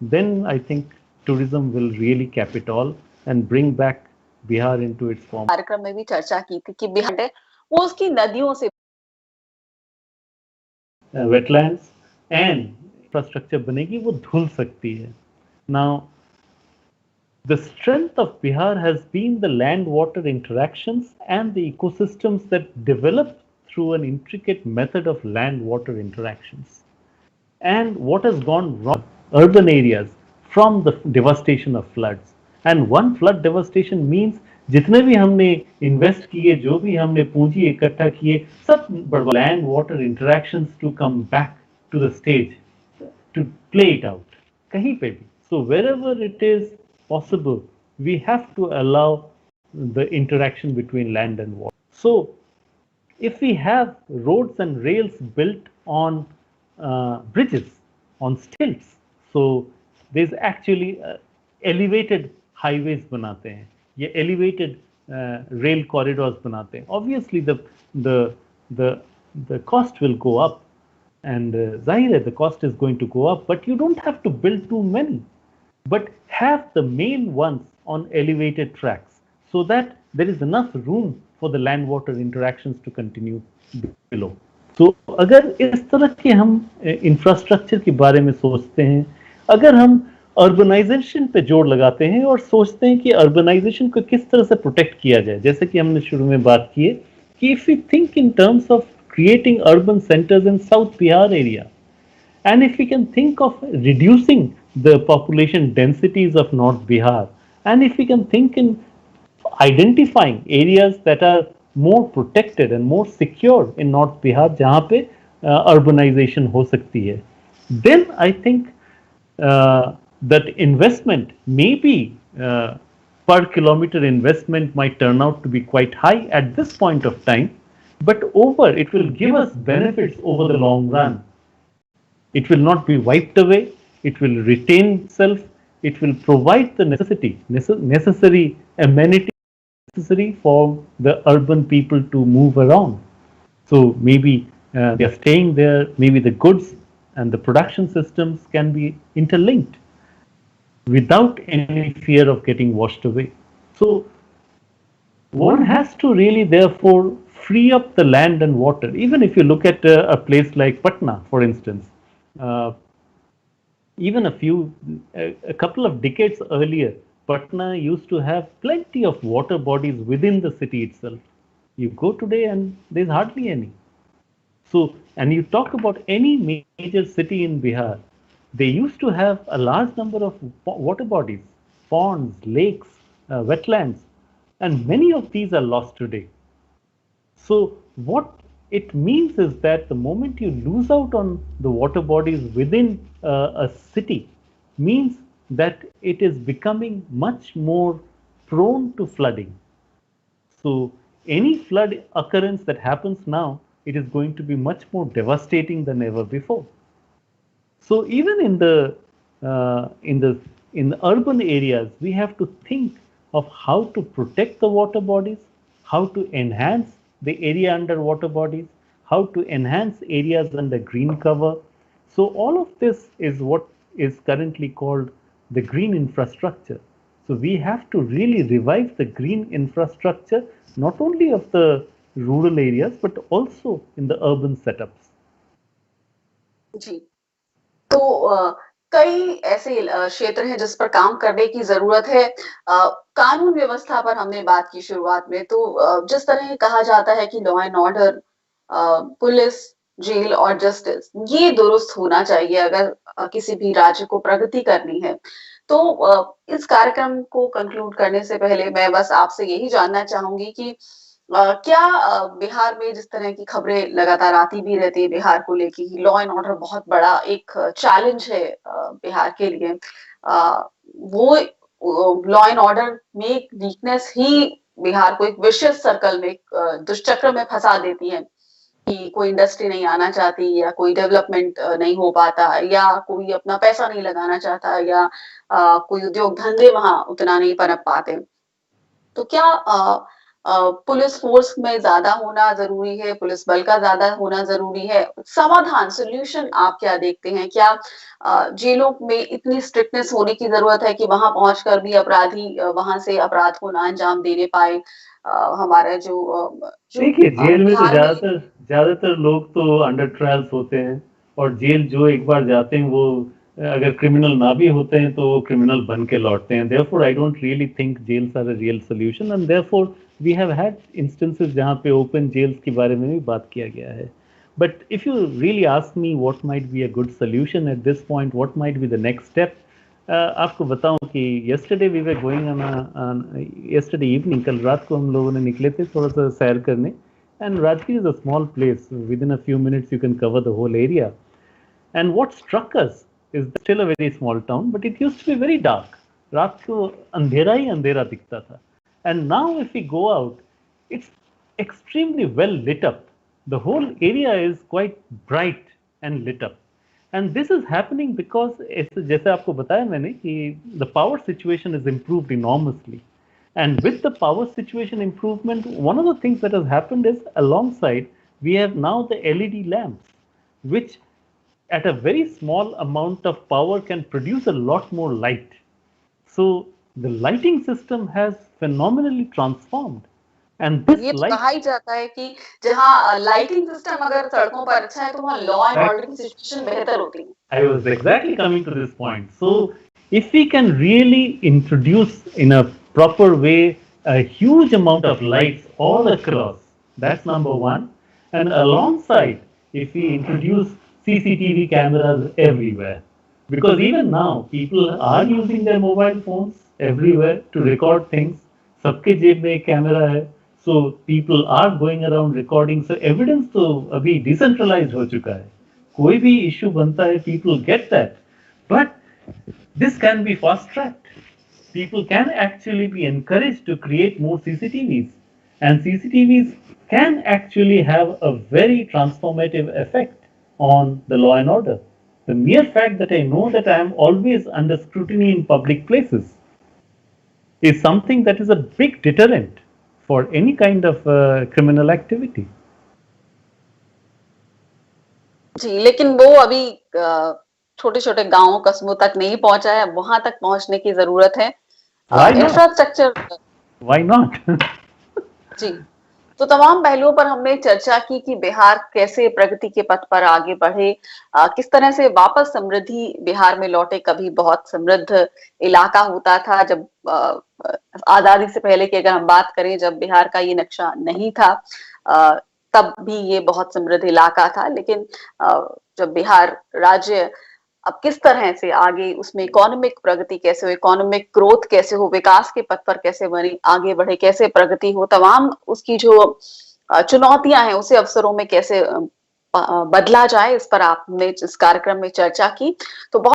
then I think tourism will really cap it all and bring back Bihar into its form. कार्यक्रम में भी चर्चा की थी कि बिहार है वो उसकी नदियों से Wetlands and infrastructure बनेगी वो धुल सकती है. Now, the strength of Bihar has been the land-water interactions and the ecosystems that develop through an intricate method of land-water interactions. And what has gone wrong in urban areas from the devastation of floods. And one flood devastation means जितने भी हमने invest किए, जो भी हमने पूंजी इकट्ठा किए, सब land water interactions to come back to the stage to play it out kahin pe bhi. So wherever it is possible, we have to allow the interaction between land and water. So if we have roads and rails built on bridges, on stilts, so there's actually elevated highways banate hain, ye elevated rail corridors banate hain. Obviously the the the cost will go up, and zahir hai, the cost is going to go up, but you don't have to build too many, but have the main ones on elevated tracks so that there is enough room for the land water interactions to continue below. So अगर इस तरह के हम infrastructure के बारे में सोचते हैं, अगर हम अर्बनाइजेशन पे जोर लगाते हैं और सोचते हैं कि अर्बनाइजेशन को किस तरह से प्रोटेक्ट किया जाए, जैसे कि हमने शुरू में बात की है कि if we think in terms of creating urban centers in South Bihar area. And if we can think of reducing the population densities of North Bihar, and if we can think in identifying areas that are more protected and more secure in North Bihar, जहाँ पे urbanization हो सकती है, then I think that investment maybe per kilometer investment might turn out to be quite high at this point of time, but it will give us benefits over the long run. It will not be wiped away, it will retain itself, it will provide the necessary amenities necessary for the urban people to move around. So maybe they are staying there, maybe the goods and the production systems can be interlinked without any fear of getting washed away. So one has to really therefore free up the land and water. Even if you look at a place like Patna, for instance, uh, even a couple of decades earlier, Patna used to have plenty of water bodies within the city itself. You go today and there's hardly any. So, and you talk about any major city in Bihar, they used to have a large number of water bodies, ponds, lakes, wetlands, and many of these are lost today. So what it means is that the moment you lose out on the water bodies within a city means that it is becoming much more prone to flooding. So any flood occurrence that happens now, it is going to be much more devastating than ever before. So even in the urban areas, we have to think of how to protect the water bodies, how to enhance the area under water bodies, how to enhance areas under green cover. So all of this is what is currently called the green infrastructure. So we have to really revive the green infrastructure, not only of the rural areas, but also in the urban setups. जी तो कई ऐसे क्षेत्र हैं जिस पर काम करने की जरूरत है। कानून व्यवस्था पर हमने बात की शुरुआत में, तो जिस तरह कहा जाता है कि law and order, police, jail और जस्टिस ये दुरुस्त होना चाहिए अगर किसी भी राज्य को प्रगति करनी है। तो इस कार्यक्रम को कंक्लूड करने से पहले मैं बस आपसे यही जानना चाहूंगी कि क्या बिहार में जिस तरह की खबरें लगातार आती भी रहती है बिहार को लेके ही, लॉ एंड ऑर्डर बहुत बड़ा एक चैलेंज है बिहार के लिए, वो लॉ एंड ऑर्डर में एक वीकनेस ही बिहार को एक विशियस सर्कल में, दुष्चक्र में फंसा देती है कि कोई इंडस्ट्री नहीं आना चाहती या कोई डेवलपमेंट नहीं हो पाता या कोई अपना पैसा नहीं लगाना चाहता या कोई उद्योग धंधे वहां उतना नहीं पनप पाते। तो क्या पुलिस फोर्स में ज्यादा होना जरूरी है, पुलिस बल का ज्यादा होना जरूरी है? समाधान, सॉल्यूशन आप क्या देखते हैं? क्या जेलों में इतनी स्ट्रिक्टनेस होने की जरूरत है कि वहां पहुंचकर भी अपराधी वहां से अपराध को ना अंजाम देने पाए? हमारा जो देखिए, जेल में तो बिहार में। ज्यादातर ज्यादातर लोग तो अंडर ट्रायल्स होते हैं, और जेल जो एक बार जाते हैं वो अगर क्रिमिनल ना भी होते हैं तो वो क्रिमिनल बन के लौटते हैं. Therefore I don't really think jails are a real solution, and therefore we have had instances जहाँ पे ओपन जेल्स के बारे में भी बात किया गया है. But if you really ask me what might be a good solution at this point, what might be the next step, आपको बताऊं कि yesterday we were going on yesterday evening, कल रात को हम लोगों ने निकले थे थोड़ा सा सैर करने, and Rajgir is a small place, within a few minutes you can cover the whole area. And what struck us is that still a very small town, but it used to be very dark. रात को अंधेरा ही अंधेरा दिखता था. And now if we go out, it's extremely well lit up. The whole area is quite bright and lit up. And this is happening because जैसे आपको बताया मैंने कि the power situation is improved enormously. And with the power situation improvement, one of the things that has happened is alongside we have now the LED lamps, which at a very small amount of power can produce a lot more light. So the lighting system has phenomenally transformed. And this ये तो light, कहा ही जाता है कि जहाँ lighting system अगर सड़कों पर अच्छा है तो वहाँ लॉ एंड ऑर्डर की सिचुएशन बेहतर होती है. I was exactly coming to this point. So, if we can really introduce in a proper way a huge amount of lights all across, that's number one. And alongside, if we introduce CCTV cameras everywhere, because even now people are using their mobile phones everywhere to record things. सबके जेब में एक camera है, so people are going around recording. So evidence तो अभी decentralized हो चुका है. कोई भी इश्यू बनता है, people get that, but this can be fast tracked. People can actually be encouraged to create more CCTVs, and CCTVs can actually have a very transformative effect on the law and order. The mere fact that I know that I am always under scrutiny in public places is something that is a big deterrent for any kind of criminal activity. जी, लेकिन वो अभी छोटे-छोटे गाँव, कस्बों तक नहीं पहुँचा है, वहाँ तक पहुँचने की ज़रूरत है। Why not? Infrastructure. Why not? जी, तो तमाम पहलुओं पर हमने चर्चा की कि बिहार कैसे प्रगति के पथ पर आगे बढ़े, किस तरह से वापस समृद्धि बिहार में लौटे। कभी बहुत समृद्ध इलाका होता था जब आजादी से पहले की अगर हम बात करें, जब बिहार का ये नक्शा नहीं था, तब भी ये बहुत समृद्ध इलाका था। लेकिन जब बिहार राज्य अब किस तरह से आगे, उसमें इकोनॉमिक प्रगति कैसे हो, इकोनॉमिक ग्रोथ कैसे हो, विकास के पथ पर कैसे बने आगे बढ़े, कैसे प्रगति हो, तमाम उसकी जो चुनौतियां हैं उसे अवसरों में कैसे बदला जाए, इस पर आपने इस कार्यक्रम में चर्चा की। तो बहुत